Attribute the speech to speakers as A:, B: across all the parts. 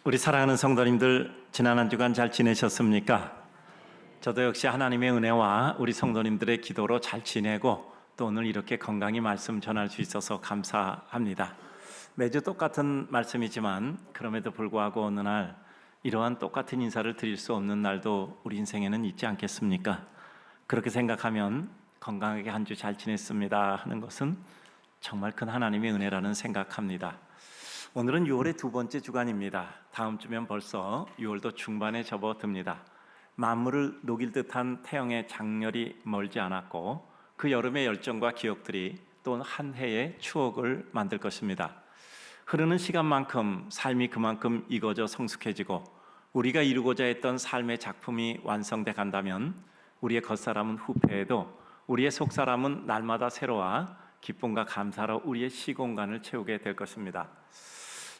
A: 우리 사랑하는 성도님들, 지난 한 주간 잘 지내셨습니까? 저도 역시 하나님의 은혜와 우리 성도님들의 기도로 잘 지내고 또 오늘 이렇게 건강히 말씀 전할 수 있어서 감사합니다. 매주 똑같은 말씀이지만 그럼에도 불구하고 어느 날 이러한 똑같은 인사를 드릴 수 없는 날도 우리 인생에는 있지 않겠습니까? 그렇게 생각하면 건강하게 한 주 잘 지냈습니다 하는 것은 정말 큰 하나님의 은혜라는 생각합니다. 오늘은 6월의 두 번째 주간입니다. 다음 주면 벌써 6월도 중반에 접어듭니다. 만물을 녹일 듯한 태영의 장렬이 멀지 않았고 그 여름의 열정과 기억들이 또 한 해의 추억을 만들 것입니다. 흐르는 시간만큼 삶이 그만큼 익어져 성숙해지고 우리가 이루고자 했던 삶의 작품이 완성돼 간다면 우리의 겉사람은 후패해도 우리의 속사람은 날마다 새로와 기쁨과 감사로 우리의 시공간을 채우게 될 것입니다.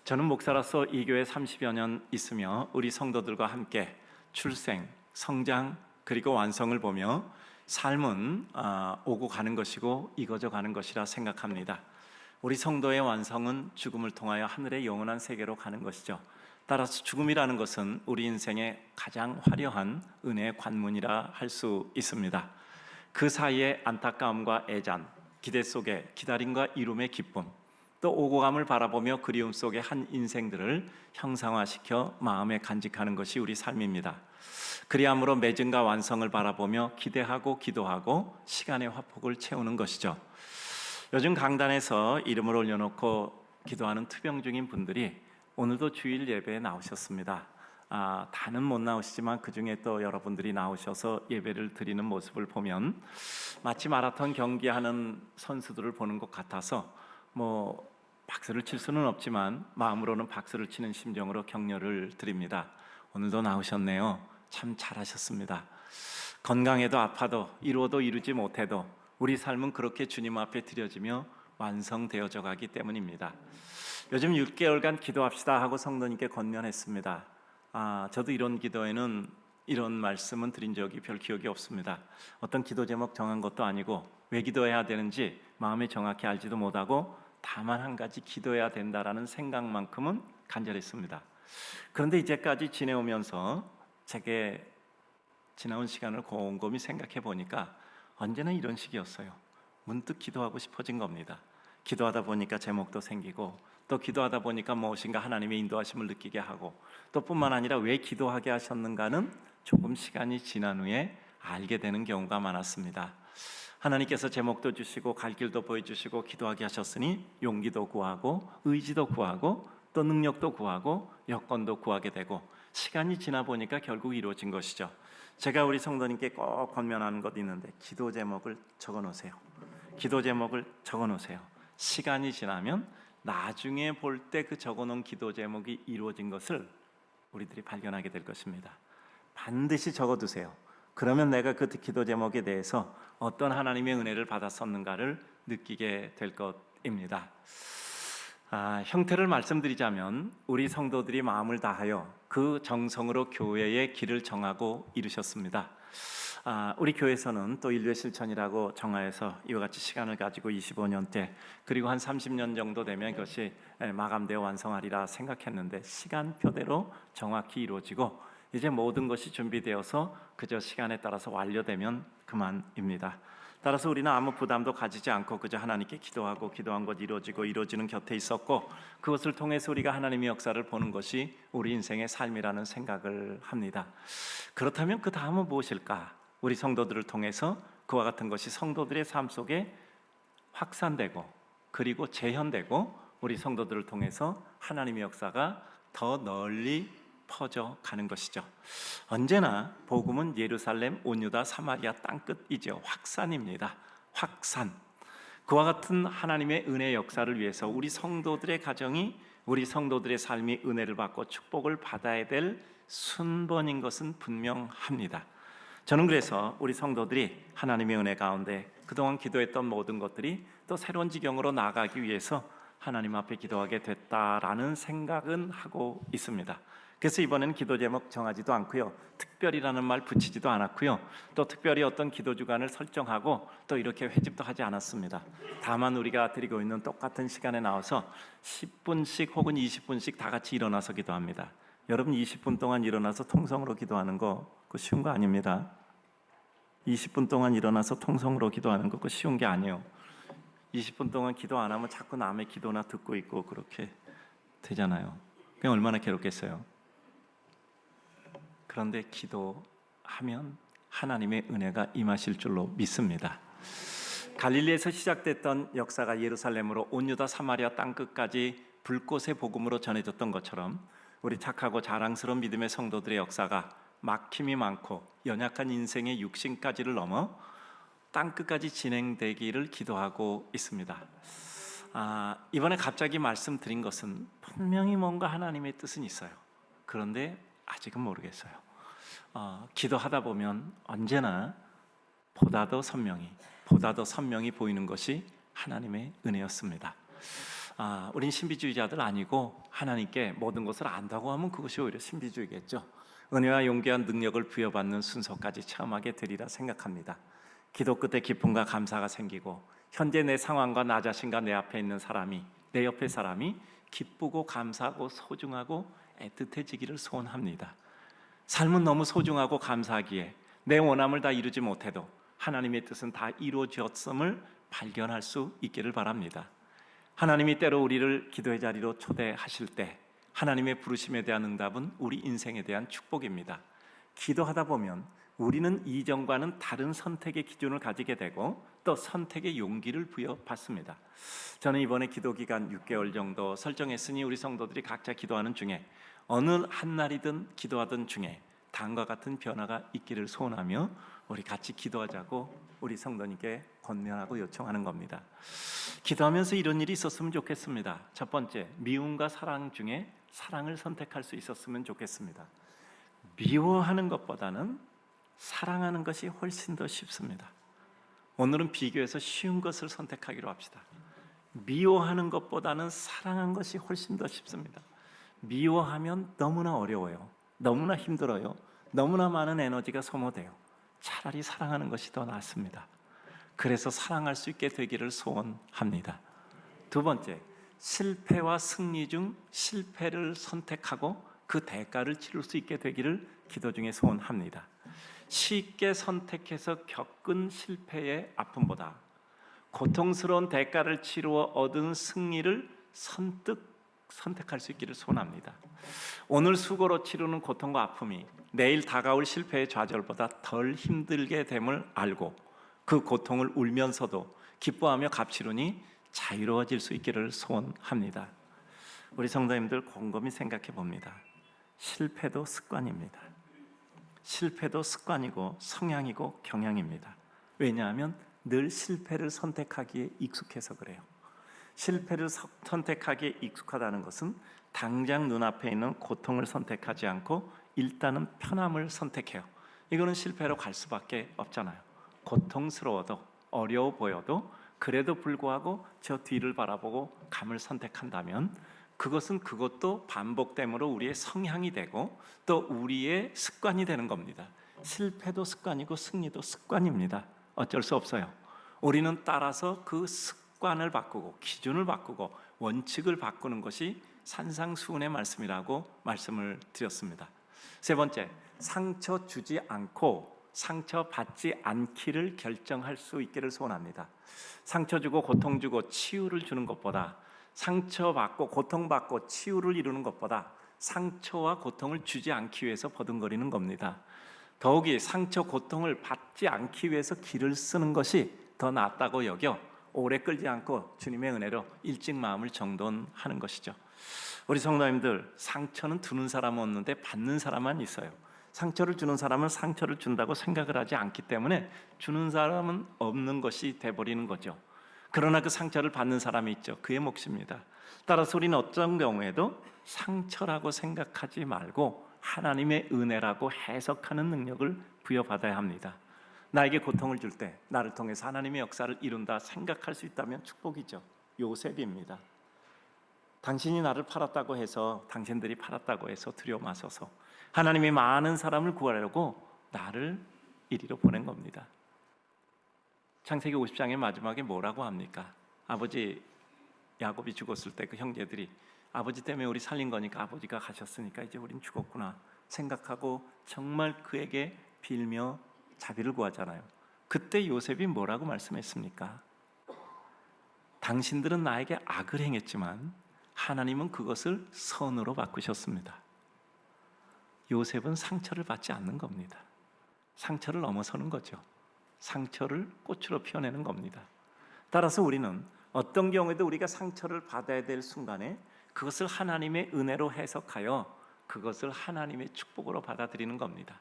A: 저는 목사로서 이 교회 30여 년 있으며 우리 성도들과 함께 출생, 성장 그리고 완성을 보며 삶은 오고 가는 것이고 익어져 가는 것이라 생각합니다. 우리 성도의 완성은 죽음을 통하여 하늘의 영원한 세계로 가는 것이죠. 따라서 죽음이라는 것은 우리 인생의 가장 화려한 은혜의 관문이라 할 수 있습니다. 그 사이에 안타까움과 애잔, 기대 속에 기다림과 이룸의 기쁨, 또 오고감을 바라보며 그리움 속의 한 인생들을 형상화시켜 마음에 간직하는 것이 우리 삶입니다. 그리함으로 맺음과 완성을 바라보며 기대하고 기도하고 시간의 화폭을 채우는 것이죠. 요즘 강단에서 이름을 올려놓고 기도하는 투병 중인 분들이 오늘도 주일 예배에 나오셨습니다. 다는 못 나오시지만 그 중에 또 여러분들이 나오셔서 예배를 드리는 모습을 보면 마치 마라톤 경기하는 선수들을 보는 것 같아서 박수를 칠 수는 없지만 마음으로는 박수를 치는 심정으로 격려를 드립니다. 오늘도 나오셨네요. 참 잘하셨습니다. 건강해도 아파도 이루어도 이루지 못해도 우리 삶은 그렇게 주님 앞에 드려지며 완성되어져 가기 때문입니다. 요즘 6개월간 기도합시다 하고 성도님께 권면했습니다. 저도 이런 기도에는 이런 말씀은 드린 적이 별 기억이 없습니다. 어떤 기도 제목 정한 것도 아니고 왜 기도해야 되는지 마음에 정확히 알지도 못하고 다만 한 가지 기도해야 된다라는 생각만큼은 간절했습니다. 그런데 이제까지 지내오면서 제게 지나온 시간을 곰곰이 생각해 보니까 언제나 이런 식이었어요. 문득 기도하고 싶어진 겁니다. 기도하다 보니까 제목도 생기고 또 기도하다 보니까 무엇인가 하나님의 인도하심을 느끼게 하고 또 뿐만 아니라 왜 기도하게 하셨는가는 조금 시간이 지난 후에 알게 되는 경우가 많았습니다. 하나님께서 제목도 주시고 갈 길도 보여주시고 기도하게 하셨으니 용기도 구하고 의지도 구하고 또 능력도 구하고 여건도 구하게 되고 시간이 지나 보니까 결국 이루어진 것이죠. 제가 우리 성도님께 꼭 권면하는 것 있는데 기도 제목을 적어 놓으세요. 기도 제목을 적어 놓으세요. 시간이 지나면 나중에 볼 때 그 적어 놓은 기도 제목이 이루어진 것을 우리들이 발견하게 될 것입니다. 반드시 적어 두세요. 그러면 내가 그 기도 제목에 대해서 어떤 하나님의 은혜를 받았었는가를 느끼게 될 것입니다. 형태를 말씀드리자면 우리 성도들이 마음을 다하여 그 정성으로 교회의 길을 정하고 이루셨습니다. 우리 교회에서는 또 인류의 실천이라고 정하여서 이와 같이 시간을 가지고 25년째 그리고 한 30년 정도 되면 그것이 마감되어 완성하리라 생각했는데 시간표대로 정확히 이루어지고 이제 모든 것이 준비되어서 그저 시간에 따라서 완료되면 그만입니다. 따라서 우리는 아무 부담도 가지지 않고 그저 하나님께 기도하고 기도한 것 이루어지고 이루어지는 곁에 있었고 그것을 통해서 우리가 하나님의 역사를 보는 것이 우리 인생의 삶이라는 생각을 합니다. 그렇다면 그 다음은 무엇일까? 우리 성도들을 통해서 그와 같은 것이 성도들의 삶 속에 확산되고 그리고 재현되고 우리 성도들을 통해서 하나님의 역사가 더 널리 퍼져가는 것이죠. 언제나 복음은 예루살렘, 온유다, 사마리아 땅끝이죠. 확산입니다. 확산. 그와 같은 하나님의 은혜 역사를 위해서 우리 성도들의 가정이 우리 성도들의 삶이 은혜를 받고 축복을 받아야 될 순번인 것은 분명합니다. 저는 그래서 우리 성도들이 하나님의 은혜 가운데 그동안 기도했던 모든 것들이 또 새로운 지경으로 나아가기 위해서 하나님 앞에 기도하게 됐다라는 생각은 하고 있습니다. 그래서 이번에는 기도 제목 정하지도 않고요, 특별이라는 말 붙이지도 않았고요, 또 특별히 어떤 기도 주간을 설정하고 또 이렇게 회집도 하지 않았습니다. 다만 우리가 드리고 있는 똑같은 시간에 나와서 10분씩 혹은 20분씩 다 같이 일어나서 기도합니다. 여러분 20분 동안 일어나서 통성으로 기도하는 거 그거 쉬운 거 아닙니다. 20분 동안 일어나서 통성으로 기도하는 거 그거 쉬운 게 아니에요. 20분 동안 기도 안 하면 자꾸 남의 기도나 듣고 있고 그렇게 되잖아요. 그냥 얼마나 괴롭겠어요. 그런데 기도하면 하나님의 은혜가 임하실 줄로 믿습니다. 갈릴리에서 시작됐던 역사가 예루살렘으로 온 유다 사마리아 땅끝까지 불꽃의 복음으로 전해졌던 것처럼 우리 착하고 자랑스러운 믿음의 성도들의 역사가 막힘이 많고 연약한 인생의 육신까지를 넘어 땅끝까지 진행되기를 기도하고 있습니다. 이번에 갑자기 말씀드린 것은 분명히 뭔가 하나님의 뜻은 있어요. 그런데 아직은 모르겠어요. 기도하다 보면 언제나 보다 더 선명히 보이는 것이 하나님의 은혜였습니다. 우린 신비주의자들 아니고 하나님께 모든 것을 안다고 하면 그것이 오히려 신비주의겠죠. 은혜와 용기와 능력을 부여받는 순서까지 체험하게 되리라 생각합니다. 기도 끝에 기쁨과 감사가 생기고 현재 내 상황과 나 자신과 내 앞에 있는 사람이, 내 옆에 사람이 기쁘고 감사하고 소중하고 애틋해지기를 소원합니다. 삶은 너무 소중하고 감사하기에 내 원함을 다 이루지 못해도 하나님의 뜻은 다 이루어졌음을 발견할 수 있기를 바랍니다. 하나님이 때로 우리를 기도의 자리로 초대하실 때 하나님의 부르심에 대한 응답은 우리 인생에 대한 축복입니다. 기도하다 보면 우리는 이전과는 다른 선택의 기준을 가지게 되고 또 선택의 용기를 부여받습니다. 저는 이번에 기도기간 6개월 정도 설정했으니 우리 성도들이 각자 기도하는 중에 어느 한 날이든 기도하던 중에 다음과 같은 변화가 있기를 소원하며 우리 같이 기도하자고 우리 성도님께 권면하고 요청하는 겁니다. 기도하면서 이런 일이 있었으면 좋겠습니다. 첫 번째, 미움과 사랑 중에 사랑을 선택할 수 있었으면 좋겠습니다. 미워하는 것보다는 사랑하는 것이 훨씬 더 쉽습니다. 오늘은 비교해서 쉬운 것을 선택하기로 합시다. 미워하는 것보다는 사랑하는 것이 훨씬 더 쉽습니다. 미워하면 너무나 어려워요. 너무나 힘들어요. 너무나 많은 에너지가 소모돼요. 차라리 사랑하는 것이 더 낫습니다. 그래서 사랑할 수 있게 되기를 소원합니다. 두 번째, 실패와 승리 중 실패를 선택하고 그 대가를 치를 수 있게 되기를 기도 중에 소원합니다. 쉽게 선택해서 겪은 실패의 아픔보다 고통스러운 대가를 치루어 얻은 승리를 선뜻 선택할 수 있기를 소원합니다. 오늘 수고로 치르는 고통과 아픔이 내일 다가올 실패의 좌절보다 덜 힘들게 됨을 알고 그 고통을 울면서도 기뻐하며 값치르니 자유로워질 수 있기를 소원합니다. 우리 성도님들 곰곰이 생각해 봅니다. 실패도 습관입니다. 실패도 습관이고 성향이고 경향입니다. 왜냐하면 늘 실패를 선택하기에 익숙해서 그래요. 실패를 선택하기에 익숙하다는 것은 당장 눈앞에 있는 고통을 선택하지 않고 일단은 편함을 선택해요. 이거는 실패로 갈 수밖에 없잖아요. 고통스러워도 어려워 보여도 그래도 불구하고 저 뒤를 바라보고 감을 선택한다면 그것은 그것도 반복됨으로 우리의 성향이 되고 또 우리의 습관이 되는 겁니다. 실패도 습관이고 승리도 습관입니다. 어쩔 수 없어요. 우리는 따라서 그 습관을 바꾸고 기준을 바꾸고 원칙을 바꾸는 것이 산상수훈의 말씀이라고 말씀을 드렸습니다. 세 번째, 상처 주지 않고 상처 받지 않기를 결정할 수 있기를 소원합니다. 상처 주고 고통 주고 치유를 주는 것보다 상처받고 고통받고 치유를 이루는 것보다 상처와 고통을 주지 않기 위해서 버둥거리는 겁니다. 더욱이 상처 고통을 받지 않기 위해서 기를 쓰는 것이 더 낫다고 여겨 오래 끌지 않고 주님의 은혜로 일찍 마음을 정돈하는 것이죠. 우리 성도님들, 상처는 주는 사람은 없는데 받는 사람만 있어요. 상처를 주는 사람은 상처를 준다고 생각을 하지 않기 때문에 주는 사람은 없는 것이 돼버리는 거죠. 그러나 그 상처를 받는 사람이 있죠. 그의 몫입니다. 따라서 우리는 어떤 경우에도 상처라고 생각하지 말고 하나님의 은혜라고 해석하는 능력을 부여받아야 합니다. 나에게 고통을 줄 때 나를 통해서 하나님의 역사를 이룬다 생각할 수 있다면 축복이죠. 요셉입니다. 당신이 나를 팔았다고 해서 당신들이 팔았다고 해서 두려워 마소서. 하나님이 많은 사람을 구하려고 나를 이리로 보낸 겁니다. 창세기 50장의 마지막에 뭐라고 합니까? 아버지 야곱이 죽었을 때 그 형제들이 아버지 때문에 우리 살린 거니까 아버지가 가셨으니까 이제 우린 죽었구나 생각하고 정말 그에게 빌며 자비를 구하잖아요. 그때 요셉이 뭐라고 말씀했습니까? 당신들은 나에게 악을 행했지만 하나님은 그것을 선으로 바꾸셨습니다. 요셉은 상처를 받지 않는 겁니다. 상처를 넘어서는 거죠. 상처를 꽃으로 피워내는 겁니다. 따라서 우리는 어떤 경우에도 우리가 상처를 받아야 될 순간에 그것을 하나님의 은혜로 해석하여 그것을 하나님의 축복으로 받아들이는 겁니다.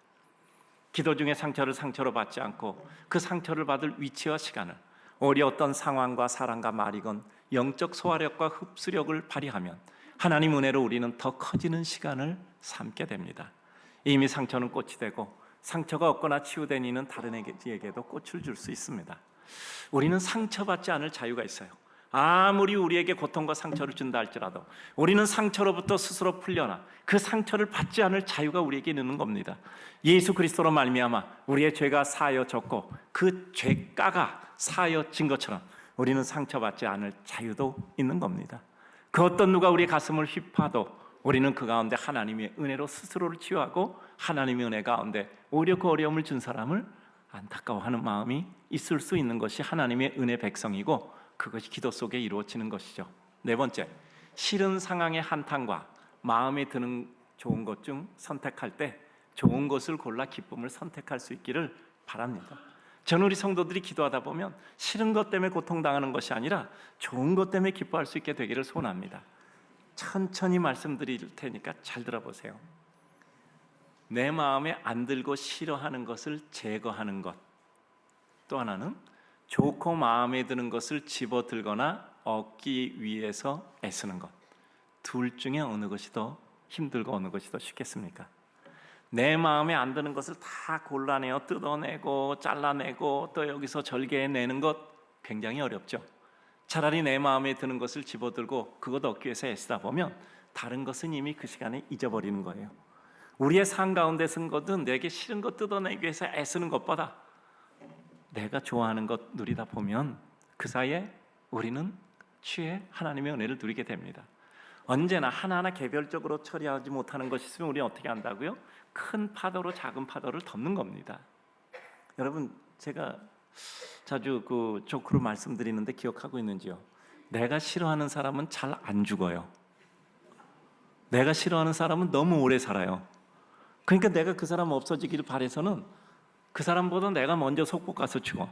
A: 기도 중에 상처로 받지 않고 그 상처를 받을 위치와 시간을 오히려 어떤 상황과 사람과 말이건 영적 소화력과 흡수력을 발휘하면 하나님 은혜로 우리는 더 커지는 시간을 삼게 됩니다. 이미 상처는 꽃이 되고 상처가 없거나 치유된 이는 다른 이에게도 꽃을 줄 수 있습니다. 우리는 상처받지 않을 자유가 있어요. 아무리 우리에게 고통과 상처를 준다 할지라도 우리는 상처로부터 스스로 풀려나 그 상처를 받지 않을 자유가 우리에게 있는 겁니다. 예수 그리스도로 말미암아 우리의 죄가 사하여졌고 그 죄가가 사하여진 것처럼 우리는 상처받지 않을 자유도 있는 겁니다. 그 어떤 누가 우리의 가슴을 휘파도 우리는 그 가운데 하나님의 은혜로 스스로를 치유하고 하나님의 은혜 가운데 오히려 그 어려움을 준 사람을 안타까워하는 마음이 있을 수 있는 것이 하나님의 은혜 백성이고 그것이 기도 속에 이루어지는 것이죠. 네 번째, 싫은 상황의 한탄과 마음에 드는 좋은 것 중 선택할 때 좋은 것을 골라 기쁨을 선택할 수 있기를 바랍니다. 저는 우리 성도들이 기도하다 보면 싫은 것 때문에 고통당하는 것이 아니라 좋은 것 때문에 기뻐할 수 있게 되기를 소원합니다. 천천히 말씀드릴 테니까 잘 들어보세요. 내 마음에 안 들고 싫어하는 것을 제거하는 것, 또 하나는 좋고 마음에 드는 것을 집어들거나 얻기 위해서 애쓰는 것. 둘 중에 어느 것이 더 힘들고 어느 것이 더 쉽겠습니까? 내 마음에 안 드는 것을 다 골라내어 뜯어내고 잘라내고 또 여기서 절개해내는 것 굉장히 어렵죠. 차라리 내 마음에 드는 것을 집어들고 그것 얻기 위해서 애쓰다 보면 다른 것은 이미 그 시간에 잊어버리는 거예요. 우리의 삶 가운데 쓴 것은 내게 싫은 것 뜯어내기 위해서 애쓰는 것보다 내가 좋아하는 것 누리다 보면 그 사이에 우리는 취해 하나님의 은혜를 누리게 됩니다. 언제나 하나하나 개별적으로 처리하지 못하는 것이 있으면 우리는 어떻게 한다고요? 큰 파도로 작은 파도를 덮는 겁니다. 여러분, 제가 자주 그 조크로 말씀드리는데 기억하고 있는지요? 내가 싫어하는 사람은 잘 안 죽어요. 내가 싫어하는 사람은 너무 오래 살아요. 그러니까 내가 그 사람 없어지기를 바라서는 그 사람보다 내가 먼저 속복 가서 죽어.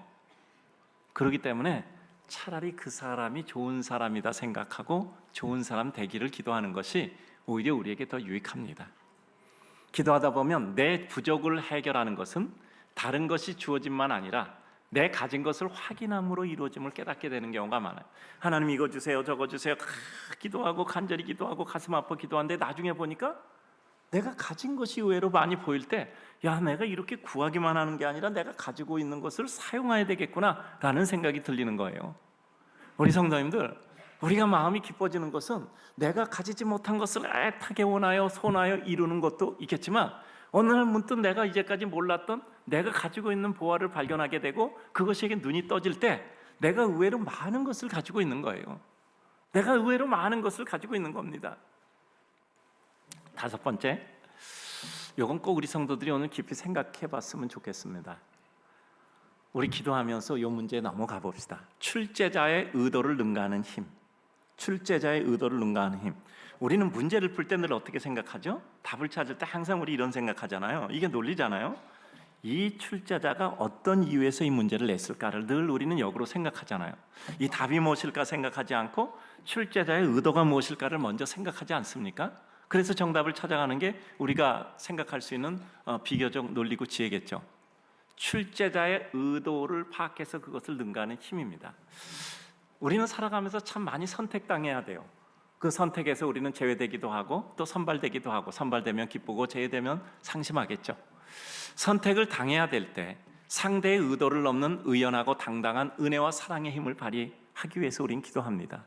A: 그렇기 때문에 차라리 그 사람이 좋은 사람이다 생각하고 좋은 사람 되기를 기도하는 것이 오히려 우리에게 더 유익합니다. 기도하다 보면 내 부족을 해결하는 것은 다른 것이 주어짐만 아니라 내 가진 것을 확인함으로 이루어짐을 깨닫게 되는 경우가 많아요. 하나님 이거 주세요 저거 주세요 기도하고 간절히 기도하고 가슴 아파 기도하는데 나중에 보니까 내가 가진 것이 의외로 많이 보일 때 야, 내가 이렇게 구하기만 하는 게 아니라 내가 가지고 있는 것을 사용해야 되겠구나 라는 생각이 들리는 거예요. 우리 성도님들, 우리가 마음이 기뻐지는 것은 내가 가지지 못한 것을 애타게 원하여 손하여 이루는 것도 있겠지만 어느 날 문득 내가 이제까지 몰랐던 내가 가지고 있는 보화를 발견하게 되고 그것에게 눈이 떠질 때 내가 의외로 많은 것을 가지고 있는 거예요. 내가 의외로 많은 것을 가지고 있는 겁니다. 다섯 번째, 이건 꼭 우리 성도들이 오늘 깊이 생각해 봤으면 좋겠습니다. 우리 기도하면서 이 문제에 넘어가 봅시다. 출제자의 의도를 능가하는 힘. 출제자의 의도를 능가하는 힘. 우리는 문제를 풀 때 늘 어떻게 생각하죠? 답을 찾을 때 항상 우리 이런 생각하잖아요. 이게 논리잖아요. 이 출제자가 어떤 이유에서 이 문제를 냈을까를 늘 우리는 역으로 생각하잖아요. 이 답이 무엇일까 생각하지 않고 출제자의 의도가 무엇일까를 먼저 생각하지 않습니까? 그래서 정답을 찾아가는 게 우리가 생각할 수 있는 비교적 논리고 지혜겠죠. 출제자의 의도를 파악해서 그것을 능가하는 힘입니다. 우리는 살아가면서 참 많이 선택당해야 돼요. 그 선택에서 우리는 제외되기도 하고 또 선발되기도 하고 선발되면 기쁘고 제외되면 상심하겠죠. 선택을 당해야 될 때 상대의 의도를 넘는 의연하고 당당한 은혜와 사랑의 힘을 발휘하기 위해서 우리는 기도합니다.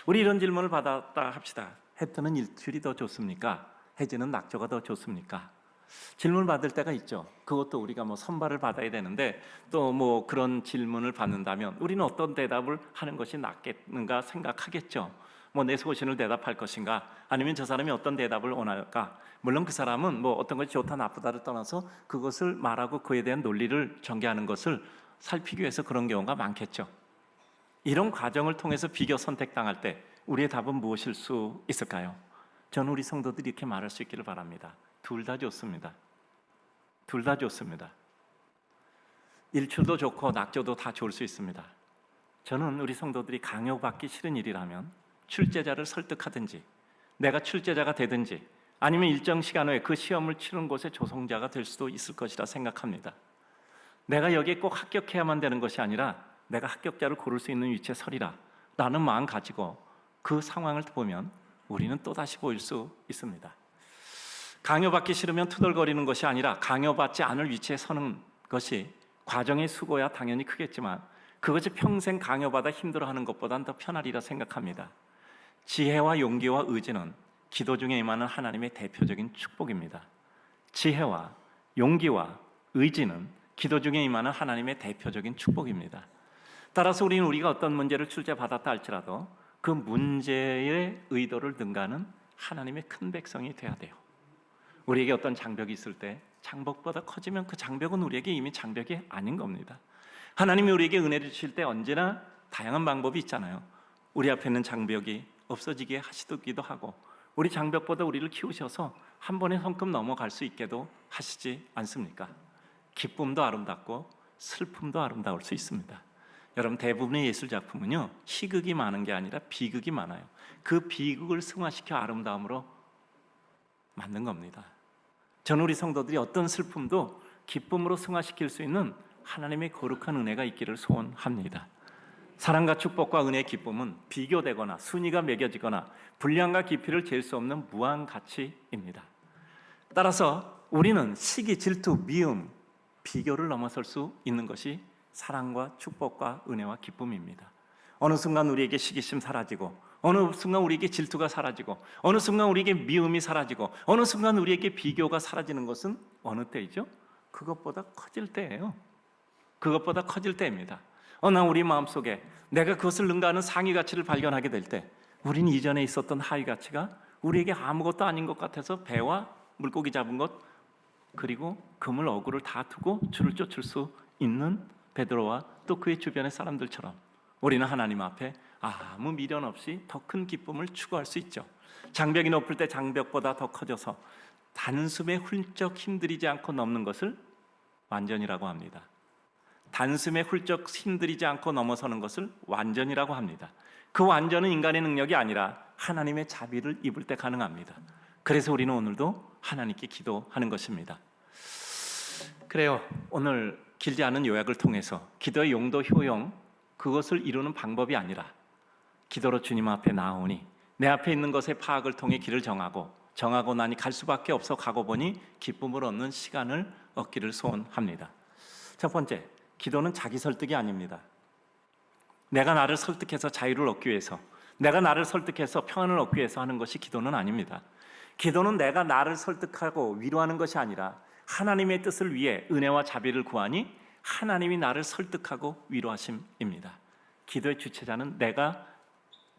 A: 우리 이런 질문을 받았다 합시다. 해 뜨는 일출이 더 좋습니까? 해지는 낙조가 더 좋습니까? 질문을 받을 때가 있죠. 그것도 우리가 선발을 받아야 되는데 또 그런 질문을 받는다면 우리는 어떤 대답을 하는 것이 낫겠는가 생각하겠죠. 뭐 내 소신을 대답할 것인가, 아니면 저 사람이 어떤 대답을 원할까. 물론 그 사람은 뭐 어떤 것이 좋다 나쁘다를 떠나서 그것을 말하고 그에 대한 논리를 전개하는 것을 살피기 위해서 그런 경우가 많겠죠. 이런 과정을 통해서 비교 선택당할 때 우리의 답은 무엇일 수 있을까요? 저는 우리 성도들이 이렇게 말할 수 있기를 바랍니다. 둘 다 좋습니다. 둘 다 좋습니다. 일출도 좋고 낙조도 다 좋을 수 있습니다. 저는 우리 성도들이 강요받기 싫은 일이라면 출제자를 설득하든지, 내가 출제자가 되든지, 아니면 일정 시간 후에 그 시험을 치른 곳의 조성자가 될 수도 있을 것이라 생각합니다. 내가 여기에 꼭 합격해야만 되는 것이 아니라 내가 합격자를 고를 수 있는 위치에 서리라 라는 마음 가지고 그 상황을 보면 우리는 또다시 보일 수 있습니다. 강요받기 싫으면 투덜거리는 것이 아니라 강요받지 않을 위치에 서는 것이 과정의 수고야 당연히 크겠지만 그것이 평생 강요받아 힘들어하는 것보다는 더 편하리라 생각합니다. 지혜와 용기와 의지는 기도 중에 임하는 하나님의 대표적인 축복입니다. 지혜와 용기와 의지는 기도 중에 임하는 하나님의 대표적인 축복입니다. 따라서 우리가 어떤 문제를 출제받았다 할지라도 그 문제의 의도를 능가하는 하나님의 큰 백성이 돼야 돼요. 우리에게 어떤 장벽이 있을 때 장벽보다 커지면 그 장벽은 우리에게 이미 장벽이 아닌 겁니다. 하나님이 우리에게 은혜를 주실 때 언제나 다양한 방법이 있잖아요. 우리 앞에 있는 장벽이 없어지게 하시기도 하고, 우리 장벽보다 우리를 키우셔서 한 번에 성큼 넘어갈 수 있게도 하시지 않습니까? 기쁨도 아름답고 슬픔도 아름다울 수 있습니다. 여러분, 대부분의 예술 작품은요, 희극이 많은 게 아니라 비극이 많아요. 그 비극을 승화시켜 아름다움으로 만든 겁니다. 저는 우리 성도들이 어떤 슬픔도 기쁨으로 승화시킬 수 있는 하나님의 거룩한 은혜가 있기를 소원합니다. 사랑과 축복과 은혜의 기쁨은 비교되거나 순위가 매겨지거나 분량과 깊이를 잴 수 없는 무한 가치입니다. 따라서 우리는 시기, 질투, 미움, 비교를 넘어설 수 있는 것이 사랑과 축복과 은혜와 기쁨입니다. 어느 순간 우리에게 시기심 사라지고, 어느 순간 우리에게 질투가 사라지고, 어느 순간 우리에게 미움이 사라지고, 어느 순간 우리에게 비교가 사라지는 것은 어느 때이죠? 그것보다 커질 때예요. 그것보다 커질 때입니다. 어느 우리 마음속에 내가 그것을 능가하는 상위 가치를 발견하게 될 때, 우리는 이전에 있었던 하위 가치가 우리에게 아무것도 아닌 것 같아서 배와 물고기 잡은 것, 그리고 그물 어구를 다 두고 줄을 쫓을 수 있는 베드로와 또 그의 주변의 사람들처럼 우리는 하나님 앞에 아무 미련 없이 더 큰 기쁨을 추구할 수 있죠. 장벽이 높을 때 장벽보다 더 커져서 단숨에 훌쩍 힘들이지 않고 넘는 것을 완전이라고 합니다. 단숨에 훌쩍 힘들이지 않고 넘어서는 것을 완전이라고 합니다. 그 완전은 인간의 능력이 아니라 하나님의 자비를 입을 때 가능합니다. 그래서 우리는 오늘도 하나님께 기도하는 것입니다. 그래요. 오늘 길지 않은 요약을 통해서 기도의 용도, 효용, 그것을 이루는 방법이 아니라 기도로 주님 앞에 나오니 내 앞에 있는 것의 파악을 통해 길을 정하고 나니 갈 수밖에 없어 가고 보니 기쁨을 얻는 시간을 얻기를 소원합니다. 첫 번째, 기도는 자기 설득이 아닙니다. 내가 나를 설득해서 자유를 얻기 위해서, 내가 나를 설득해서 평안을 얻기 위해서 하는 것이 기도는 아닙니다. 기도는 내가 나를 설득하고 위로하는 것이 아니라 하나님의 뜻을 위해 은혜와 자비를 구하니 하나님이 나를 설득하고 위로하심입니다. 기도의 주체자는 내가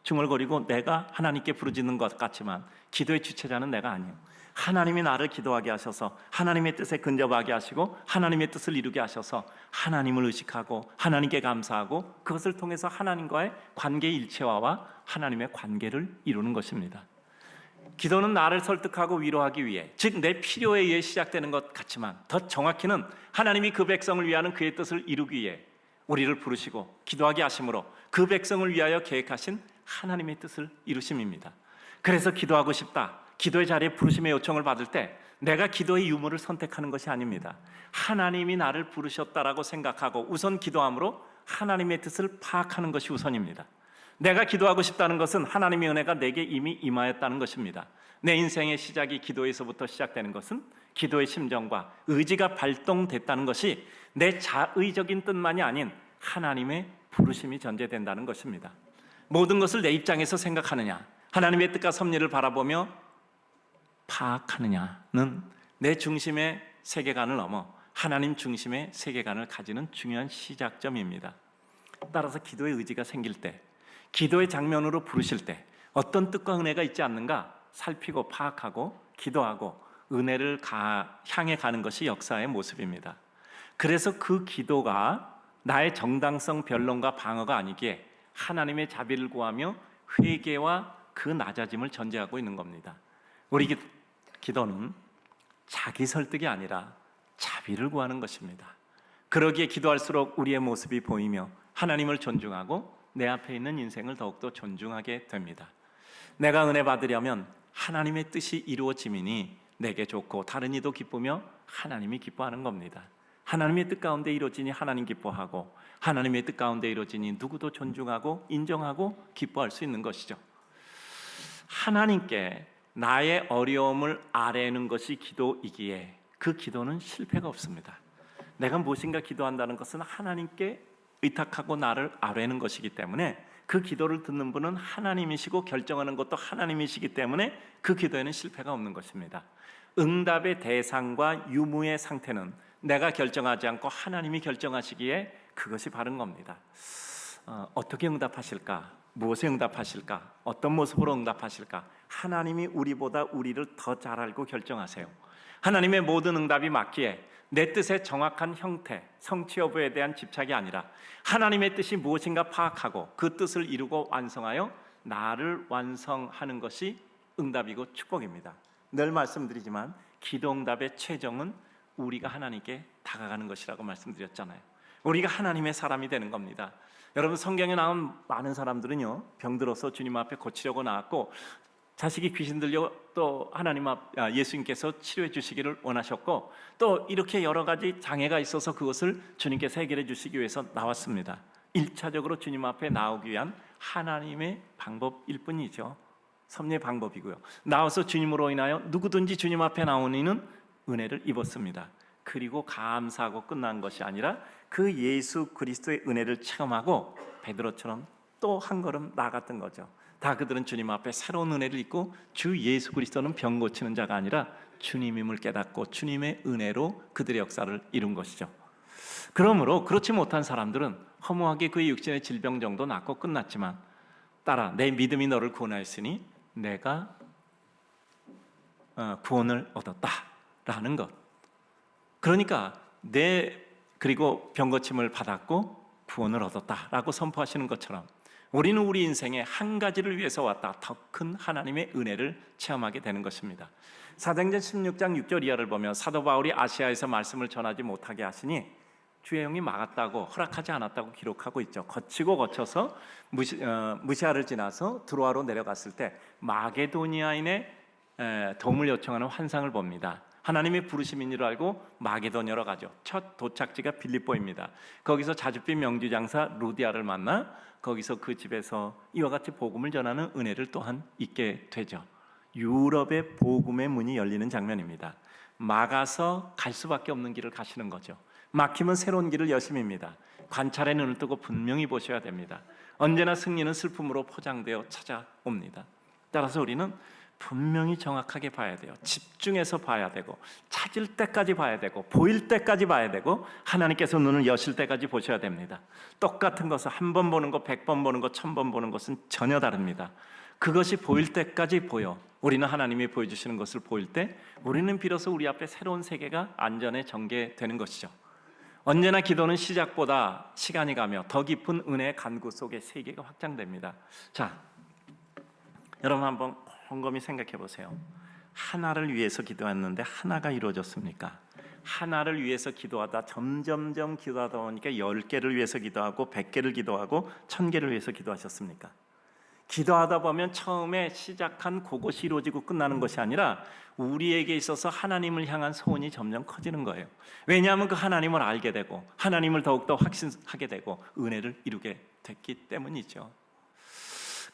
A: 중얼거리고 내가 하나님께 부르짖는 것 같지만 기도의 주체자는 내가 아니에요. 하나님이 나를 기도하게 하셔서 하나님의 뜻에 근접하게 하시고 하나님의 뜻을 이루게 하셔서 하나님을 의식하고 하나님께 감사하고 그것을 통해서 하나님과의 관계의 일체화와 하나님의 관계를 이루는 것입니다. 기도는 나를 설득하고 위로하기 위해, 즉 내 필요에 의해 시작되는 것 같지만 더 정확히는 하나님이 그 백성을 위하는 그의 뜻을 이루기 위해 우리를 부르시고 기도하게 하심으로 그 백성을 위하여 계획하신 하나님의 뜻을 이루심입니다. 그래서 기도하고 싶다, 기도의 자리에 부르심의 요청을 받을 때 내가 기도의 유무를 선택하는 것이 아닙니다. 하나님이 나를 부르셨다라고 생각하고 우선 기도함으로 하나님의 뜻을 파악하는 것이 우선입니다. 내가 기도하고 싶다는 것은 하나님의 은혜가 내게 이미 임하였다는 것입니다. 내 인생의 시작이 기도에서부터 시작되는 것은 기도의 심정과 의지가 발동됐다는 것이 내 자의적인 뜻만이 아닌 하나님의 부르심이 전제된다는 것입니다. 모든 것을 내 입장에서 생각하느냐, 하나님의 뜻과 섭리를 바라보며 파악하느냐는 내 중심의 세계관을 넘어 하나님 중심의 세계관을 가지는 중요한 시작점입니다. 따라서 기도의 의지가 생길 때, 기도의 장면으로 부르실 때 어떤 뜻과 은혜가 있지 않는가 살피고 파악하고 기도하고 은혜를 향해 가는 것이 역사의 모습입니다. 그래서 그 기도가 나의 정당성 변론과 방어가 아니기에 하나님의 자비를 구하며 회개와 그 낮아짐을 전제하고 있는 겁니다. 우리 기도는 자기 설득이 아니라 자비를 구하는 것입니다. 그러기에 기도할수록 우리의 모습이 보이며 하나님을 존중하고 내 앞에 있는 인생을 더욱더 존중하게 됩니다. 내가 은혜 받으려면 하나님의 뜻이 이루어짐이니 내게 좋고 다른 이도 기쁘며 하나님이 기뻐하는 겁니다. 하나님의 뜻 가운데 이루어지니 하나님 기뻐하고 하나님의 뜻 가운데 이루어지니 누구도 존중하고 인정하고 기뻐할 수 있는 것이죠. 하나님께 나의 어려움을 아뢰는 것이 기도이기에 그 기도는 실패가 없습니다. 내가 무엇인가 기도한다는 것은 하나님께 의탁하고 나를 아뢰는 것이기 때문에 그 기도를 듣는 분은 하나님이시고 결정하는 것도 하나님이시기 때문에 그 기도에는 실패가 없는 것입니다. 응답의 대상과 유무의 상태는 내가 결정하지 않고 하나님이 결정하시기에 그것이 바른 겁니다. 어떻게 응답하실까? 무엇에 응답하실까? 어떤 모습으로 응답하실까? 하나님이 우리보다 우리를 더 잘 알고 결정하세요. 하나님의 모든 응답이 맞기에 내 뜻의 정확한 형태, 성취 여부에 대한 집착이 아니라 하나님의 뜻이 무엇인가 파악하고 그 뜻을 이루고 완성하여 나를 완성하는 것이 응답이고 축복입니다. 늘 말씀드리지만 기도 응답의 최종은 우리가 하나님께 다가가는 것이라고 말씀드렸잖아요. 우리가 하나님의 사람이 되는 겁니다. 여러분, 성경에 나온 많은 사람들은요, 병들어서 주님 앞에 고치려고 나왔고 자식이 귀신 들려 또 예수님께서 치료해 주시기를 원하셨고 또 이렇게 여러 가지 장애가 있어서 그것을 주님께서 해결해 주시기 위해서 나왔습니다. 1차적으로 주님 앞에 나오기 위한 하나님의 방법일 뿐이죠. 섭리의 방법이고요. 나와서 주님으로 인하여 누구든지 주님 앞에 나온 이는 은혜를 입었습니다. 그리고 감사하고 끝난 것이 아니라 그 예수 그리스도의 은혜를 체험하고 베드로처럼 또 한 걸음 나아갔던 거죠. 다 그들은 주님 앞에 새로운 은혜를 입고 주 예수 그리스도는 병 고치는 자가 아니라 주님임을 깨닫고 주님의 은혜로 그들의 역사를 이룬 것이죠. 그러므로 그렇지 못한 사람들은 허무하게 그의 육신의 질병 정도 낫고 끝났지만 따라 내 믿음이 너를 구원하였으니 내가 구원을 얻었다라는 것. 그러니까 그리고 병 고침을 받았고 구원을 얻었다라고 선포하시는 것처럼 우리는 우리 인생에 한 가지를 위해서 왔다. 더 큰 하나님의 은혜를 체험하게 되는 것입니다. 사도행전 16장 6절 이하를 보면 사도 바울이 아시아에서 말씀을 전하지 못하게 하시니 주의 영이 막았다고 허락하지 않았다고 기록하고 있죠. 거쳐서 무시아를 지나서 드로아로 내려갔을 때 마게도니아인의 도움을 요청하는 환상을 봅니다. 하나님의 부르심인 줄 알고 마게도냐로 가죠. 첫 도착지가 빌립보입니다. 거기서 자줏빛 명주장사 루디아를 만나 거기서 그 집에서 이와 같이 복음을 전하는 은혜를 또한 있게 되죠. 유럽의 복음의 문이 열리는 장면입니다. 막아서 갈 수밖에 없는 길을 가시는 거죠. 막히면 새로운 길을 여심입니다. 관찰의 눈을 뜨고 분명히 보셔야 됩니다. 언제나 승리는 슬픔으로 포장되어 찾아옵니다. 따라서 우리는 분명히 정확하게 봐야 돼요. 집중해서 봐야 되고 찾을 때까지 봐야 되고 보일 때까지 봐야 되고 하나님께서 눈을 여실 때까지 보셔야 됩니다. 똑같은 것을 한 번 보는 것, 100번 보는 것, 1000번 보는 것은 전혀 다릅니다. 그것이 보일 때까지 보여 우리는 하나님이 보여주시는 것을 보일 때 우리는 비로소 우리 앞에 새로운 세계가 안전에 전개되는 것이죠. 언제나 기도는 시작보다 시간이 가며 더 깊은 은혜의 간구 속에 세계가 확장됩니다. 자, 여러분 한번 곰곰이 생각해 보세요. 하나를 위해서 기도했는데 하나가 이루어졌습니까? 하나를 위해서 기도하다 점점점 기도하다 보니까 10개를 위해서 기도하고 100개를 기도하고 1000개를 위해서 기도하셨습니까? 기도하다 보면 처음에 시작한 그것이 이루어지고 끝나는 것이 아니라 우리에게 있어서 하나님을 향한 소원이 점점 커지는 거예요. 왜냐하면 그 하나님을 알게 되고 하나님을 더욱더 확신하게 되고 은혜를 이루게 됐기 때문이죠.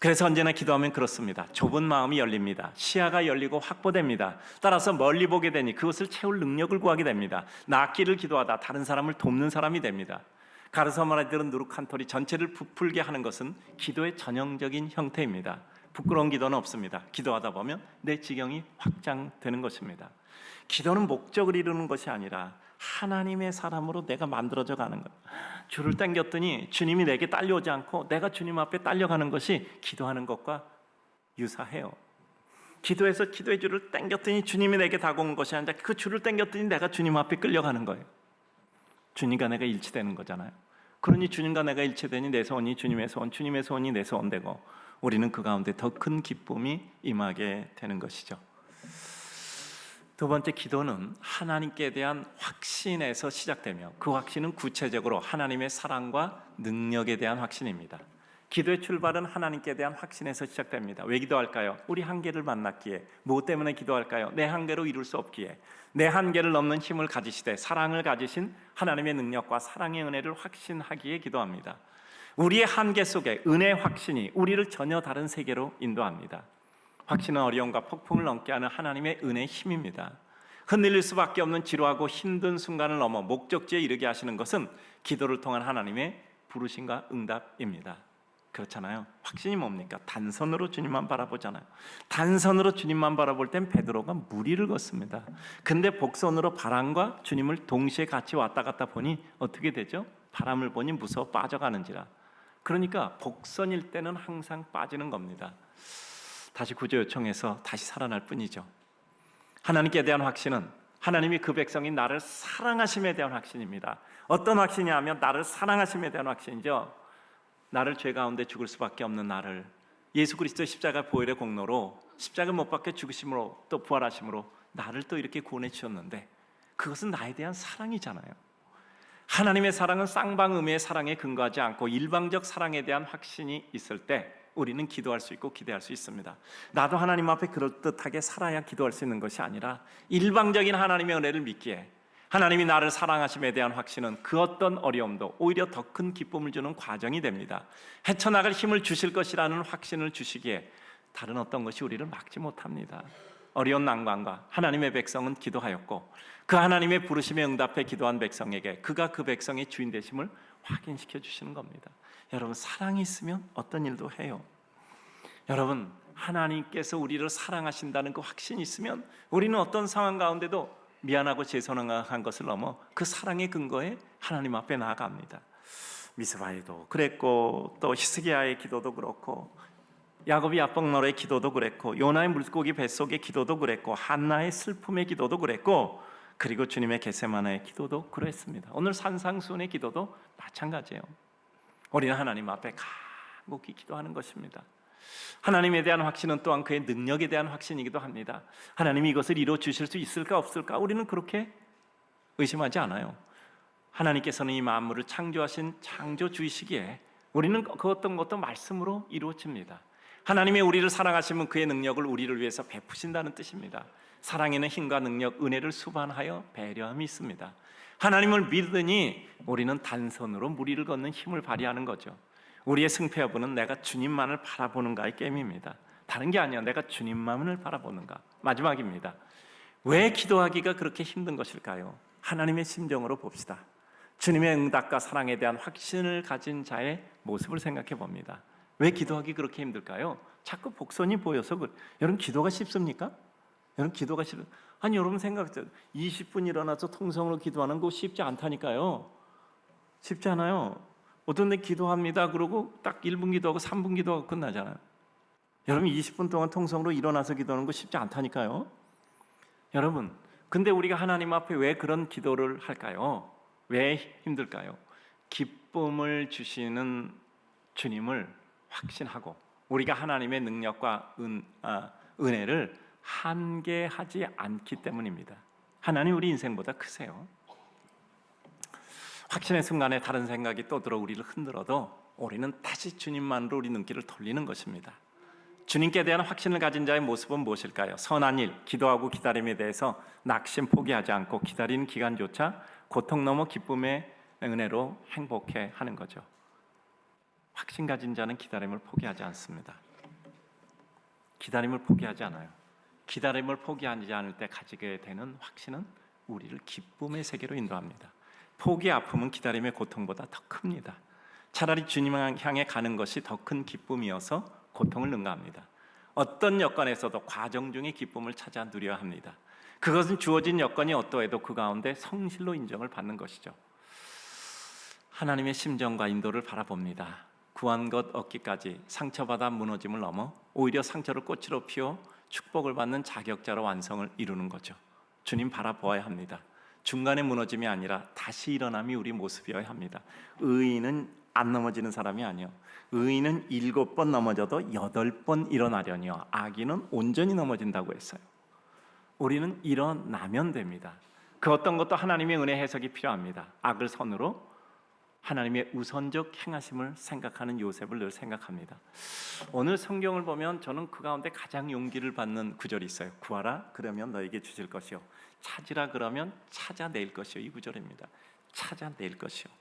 A: 그래서 언제나 기도하면 그렇습니다. 좁은 마음이 열립니다. 시야가 열리고 확보됩니다. 따라서 멀리 보게 되니 그것을 채울 능력을 구하게 됩니다. 낫기를 기도하다 다른 사람을 돕는 사람이 됩니다. 가르쳐 말하기는 누룩한토리 전체를 부풀게 하는 것은 기도의 전형적인 형태입니다. 부끄러운 기도는 없습니다. 기도하다 보면 내 지경이 확장되는 것입니다. 기도는 목적을 이루는 것이 아니라 하나님의 사람으로 내가 만들어져 가는 것. 줄을 당겼더니 주님이 내게 딸려오지 않고 내가 주님 앞에 딸려가는 것이 기도하는 것과 유사해요. 기도해서 기도의 줄을 당겼더니 주님이 내게 다가온 것이 아니라 그 줄을 당겼더니 내가 주님 앞에 끌려가는 거예요. 주님과 내가 일치되는 거잖아요. 그러니 주님과 내가 일치되니 내 소원이 주님의 소원, 주님의 소원이 내 소원 되고 우리는 그 가운데 더 큰 기쁨이 임하게 되는 것이죠. 두 번째, 기도는 하나님께 대한 확신에서 시작되며 그 확신은 구체적으로 하나님의 사랑과 능력에 대한 확신입니다. 기도의 출발은 하나님께 대한 확신에서 시작됩니다. 왜 기도할까요? 우리 한계를 만났기에. 무엇 때문에 기도할까요? 내 한계로 이룰 수 없기에. 내 한계를 넘는 힘을 가지시되 사랑을 가지신 하나님의 능력과 사랑의 은혜를 확신하기에 기도합니다. 우리의 한계 속에 은혜의 확신이 우리를 전혀 다른 세계로 인도합니다. 확신은 어려움과 폭풍을 넘게 하는 하나님의 은혜의 힘입니다. 흔들릴 수밖에 없는 지루하고 힘든 순간을 넘어 목적지에 이르게 하시는 것은 기도를 통한 하나님의 부르심과 응답입니다. 그렇잖아요. 확신이 뭡니까? 단선으로 주님만 바라보잖아요. 단선으로 주님만 바라볼 땐 베드로가 무리를 걷습니다. 근데 복선으로 바람과 주님을 동시에 같이 왔다 갔다 보니 어떻게 되죠? 바람을 보니 무서워 빠져가는지라. 그러니까 복선일 때는 항상 빠지는 겁니다. 다시 구조 요청해서 다시 살아날 뿐이죠. 하나님께 대한 확신은 하나님이 그 백성이 나를 사랑하심에 대한 확신입니다. 어떤 확신이냐면 나를 사랑하심에 대한 확신이죠. 나를 죄 가운데 죽을 수밖에 없는 나를 예수 그리스도의 십자가 보혈의 공로로 십자가 못 박혀 죽으심으로 또 부활하심으로 나를 또 이렇게 구원해 주셨는데 그것은 나에 대한 사랑이잖아요. 하나님의 사랑은 쌍방의미의 사랑에 근거하지 않고 일방적 사랑에 대한 확신이 있을 때 우리는 기도할 수 있고 기대할 수 있습니다. 나도 하나님 앞에 그럴듯하게 살아야 기도할 수 있는 것이 아니라 일방적인 하나님의 은혜를 믿기에 하나님이 나를 사랑하심에 대한 확신은 그 어떤 어려움도 오히려 더 큰 기쁨을 주는 과정이 됩니다. 헤쳐나갈 힘을 주실 것이라는 확신을 주시기에 다른 어떤 것이 우리를 막지 못합니다. 어려운 난관과 하나님의 백성은 기도하였고 그 하나님의 부르심에 응답해 기도한 백성에게 그가 그 백성의 주인 되심을 확인시켜 주시는 겁니다. 여러분, 사랑이 있으면 어떤 일도 해요. 여러분, 하나님께서 우리를 사랑하신다는 그 확신이 있으면 우리는 어떤 상황 가운데도 미안하고 죄송한 것을 넘어 그 사랑의 근거에 하나님 앞에 나아갑니다. 미스바에도 그랬고 또 히스기야의 기도도 그렇고 야곱이 야복너의 기도도 그랬고 요나의 물고기 뱃속의 기도도 그랬고 한나의 슬픔의 기도도 그랬고 그리고 주님의 겟세마네의 기도도 그랬습니다. 오늘 산상수훈의 기도도 마찬가지예요. 우리는 하나님 앞에 간곡히 기도하는 것입니다. 하나님에 대한 확신은 또한 그의 능력에 대한 확신이기도 합니다. 하나님이 이것을 이루어 주실 수 있을까 없을까 우리는 그렇게 의심하지 않아요. 하나님께서는 이 만물을 창조하신 창조주이시기에 우리는 그 어떤 것도 말씀으로 이루어집니다. 하나님의 우리를 사랑하시면 그의 능력을 우리를 위해서 베푸신다는 뜻입니다. 사랑에는 힘과 능력, 은혜를 수반하여 배려함이 있습니다. 하나님을 믿으니 우리는 단선으로 무리를 걷는 힘을 발휘하는 거죠. 우리의 승패 여부는 내가 주님만을 바라보는가의 게임입니다. 다른 게 아니야. 내가 주님만을 바라보는가. 마지막입니다. 왜 기도하기가 그렇게 힘든 것일까요? 하나님의 심정으로 봅시다. 주님의 응답과 사랑에 대한 확신을 가진 자의 모습을 생각해 봅니다. 왜 기도하기 그렇게 힘들까요? 자꾸 복선이 보여서 여러분, 기도가 쉽습니까? 여러분, 기도가 아니, 여러분 생각해요. 20분 일어나서 통성으로 기도하는 거 쉽지 않다니까요. 쉽지 않아요. 어떤 데 기도합니다 그러고 딱 1분 기도하고 3분 기도하고 끝나잖아요. 여러분, 20분 동안 통성으로 일어나서 기도하는 거 쉽지 않다니까요. 여러분, 근데 우리가 하나님 앞에 왜 그런 기도를 할까요? 왜 힘들까요? 기쁨을 주시는 주님을 확신하고 우리가 하나님의 능력과 은혜를 한계하지 않기 때문입니다. 하나님 우리 인생보다 크세요. 확신의 순간에 다른 생각이 또 들어 우리를 흔들어도 우리는 다시 주님만으로 우리 눈길을 돌리는 것입니다. 주님께 대한 확신을 가진 자의 모습은 무엇일까요? 선한 일, 기도하고 기다림에 대해서 낙심 포기하지 않고 기다리는 기간조차 고통 넘어 기쁨의 은혜로 행복해 하는 거죠. 확신 가진 자는 기다림을 포기하지 않습니다. 기다림을 포기하지 않아요. 기다림을 포기하지 않을 때 가지게 되는 확신은 우리를 기쁨의 세계로 인도합니다. 포기의 아픔은 기다림의 고통보다 더 큽니다. 차라리 주님을 향해 가는 것이 더 큰 기쁨이어서 고통을 능가합니다. 어떤 여건에서도 과정 중에 기쁨을 찾아 누려야 합니다. 그것은 주어진 여건이 어떠해도 그 가운데 성실로 인정을 받는 것이죠. 하나님의 심정과 인도를 바라봅니다. 구한 것 얻기까지 상처받아 무너짐을 넘어 오히려 상처를 꽃으로 피워 축복을 받는 자격자로 완성을 이루는 거죠. 주님 바라보아야 합니다. 중간에 무너짐이 아니라 다시 일어남이 우리 모습이어야 합니다. 의인은 안 넘어지는 사람이 아니요, 의인은 7번 넘어져도 8번 일어나려니요, 악인은 온전히 넘어진다고 했어요. 우리는 일어나면 됩니다. 그 어떤 것도 하나님의 은혜 해석이 필요합니다. 악을 선으로 하나님의 우선적 행하심을 생각하는 요셉을 늘 생각합니다. 오늘 성경을 보면 저는 그 가운데 가장 용기를 받는 구절이 있어요. 구하라 그러면 너에게 주실 것이요, 찾으라 그러면 찾아낼 것이요. 이 구절입니다. 찾아낼 것이요.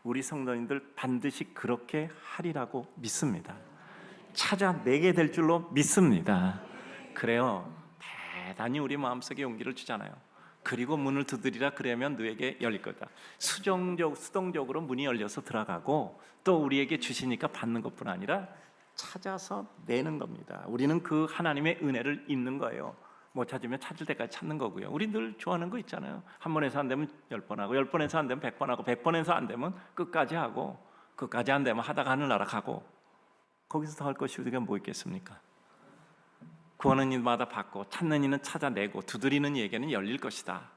A: 우리 성도님들 반드시 그렇게 하리라고 믿습니다. 찾아내게 될 줄로 믿습니다. 그래요. 대단히 우리 마음속에 용기를 주잖아요. 그리고 문을 두드리라 그러면 너에게 열릴 거다. 수동적으로 문이 열려서 들어가고, 또 우리에게 주시니까 받는 것뿐 아니라 찾아서 내는 겁니다. 우리는 그 하나님의 은혜를 입는 거예요. 못 찾으면 찾을 때까지 찾는 거고요. 우리 늘 좋아하는 거 있잖아요. 한 번에서 안 되면 10번 하고, 10번에서 안 되면 100번 하고, 100번에서 안 되면 끝까지 하고, 끝까지 안 되면 하다가 하늘나라 가고, 거기서 더 할 것이 우리가 뭐 있겠습니까? 구하는 이마다 받고, 찾는 이는 찾아내고, 두드리는 이에게는 열릴 것이다.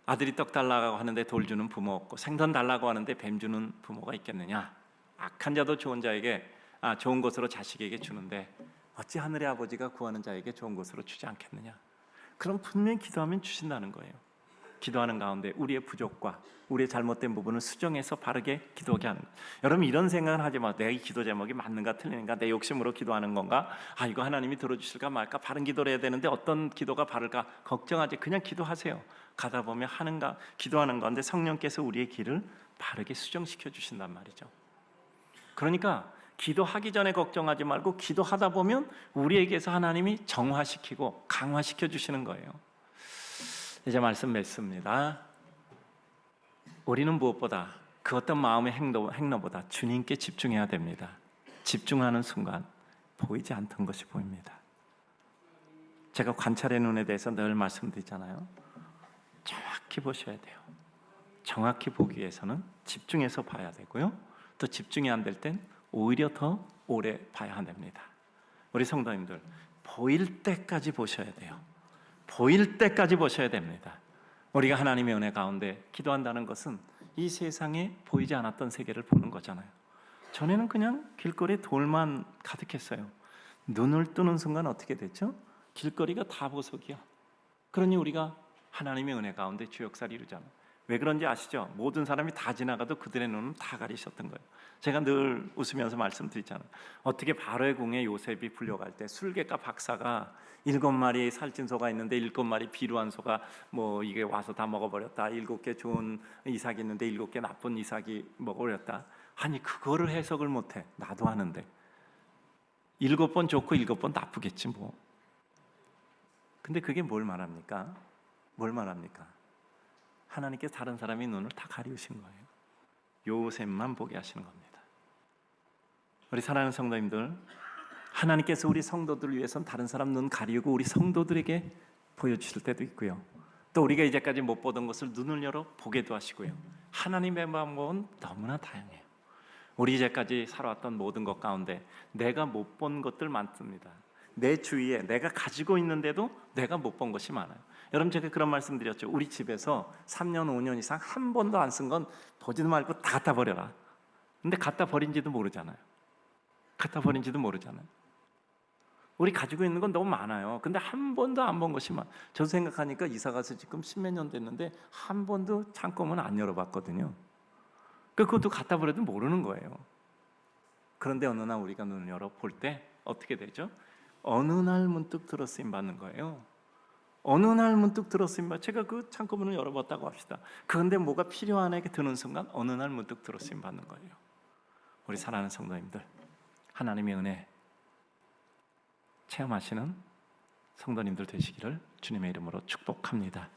A: 아들이 떡 달라고 하는데 돌 주는 부모 없고, 생선 달라고 하는데 뱀 주는 부모가 있겠느냐? 악한 자도 좋은 자에게, 좋은 것으로 자식에게 주는데 어찌 하늘의 아버지가 구하는 자에게 좋은 것으로 주지 않겠느냐? 그럼 분명히 기도하면 주신다는 거예요. 기도하는 가운데 우리의 부족과 우리의 잘못된 부분을 수정해서 바르게 기도하게 하는 거예요. 여러분, 이런 생각을 하지 마. 내 기도 제목이 맞는가 틀리는가, 내 욕심으로 기도하는 건가, 이거 하나님이 들어주실까 말까, 바른 기도를 해야 되는데 어떤 기도가 바를까 걱정하지, 그냥 기도하세요. 가다 보면 기도하는 가운데 성령께서 우리의 길을 바르게 수정시켜 주신단 말이죠. 그러니까 기도하기 전에 걱정하지 말고, 기도하다 보면 우리에게서 하나님이 정화시키고 강화시켜 주시는 거예요. 이제 말씀 맺습니다. 우리는 무엇보다 그 어떤 마음의 행로보다 주님께 집중해야 됩니다. 집중하는 순간 보이지 않던 것이 보입니다. 제가 관찰의 눈에 대해서 늘 말씀드리잖아요. 정확히 보셔야 돼요. 정확히 보기 위해서는 집중해서 봐야 되고요, 또 집중이 안 될 땐 오히려 더 오래 봐야 됩니다. 우리 성도님들, 보일 때까지 보셔야 돼요. 보일 때까지 보셔야 됩니다. 우리가 하나님의 은혜 가운데 기도한다는 것은 이 세상에 보이지 않았던 세계를 보는 거잖아요. 전에는 그냥 길거리에 돌만 가득했어요. 눈을 뜨는 순간 어떻게 됐죠? 길거리가 다 보석이야. 그러니 우리가 하나님의 은혜 가운데 주 역사를 이루잖아요. 왜 그런지 아시죠? 모든 사람이 다 지나가도 그들의 눈은 다 가리셨던 거예요. 제가 늘 웃으면서 말씀드리잖아요. 어떻게 바로의 궁에 요셉이 불려갈 때 술객과 박사가 7마리 살찐 소가 있는데 7마리 비루한 소가 이게 와서 다 먹어버렸다, 7개 좋은 이삭이 있는데 7개 나쁜 이삭이 먹어버렸다. 아니, 그거를 해석을 못해. 나도 하는데 7번 좋고 7번 나쁘겠지 뭐. 근데 그게 뭘 말합니까? 뭘 말합니까? 하나님께 다른 사람의 눈을 다 가리우신 거예요. 요셉만 보게 하시는 겁니다. 우리 사랑하는 성도님들, 하나님께서 우리 성도들을 위해서는 다른 사람 눈 가리우고 우리 성도들에게 보여주실 때도 있고요, 또 우리가 이제까지 못 보던 것을 눈을 열어 보게도 하시고요. 하나님의 방법은 너무나 다양해요. 우리 이제까지 살아왔던 모든 것 가운데 내가 못 본 것들 많습니다. 내 주위에 내가 가지고 있는데도 내가 못 본 것이 많아요. 여러분, 제가 그런 말씀 드렸죠. 우리 집에서 3년 5년 이상 한 번도 안 쓴 건 보지도 말고 다 갖다 버려라. 근데 갖다 버린지도 모르잖아요. 우리 가지고 있는 건 너무 많아요. 근데 한 번도 안 본 것이 많아요. 저도 생각하니까 이사 가서 지금 10몇 년 됐는데 한 번도 창고문 안 열어봤거든요. 그것도 갖다 버려도 모르는 거예요. 그런데 어느 날 우리가 눈을 열어 볼 때 어떻게 되죠? 어느 날 문득 들어쓰임 받는 거예요. 어느 날 문득 들어쓰임 받. 제가 그 창고문을 열어봤다고 합시다. 그런데 뭐가 필요하네 드는 순간 어느 날 문득 들어쓰임 받는 거예요. 우리 사랑하는 성도님들, 하나님의 은혜 체험하시는 성도님들 되시기를 주님의 이름으로 축복합니다.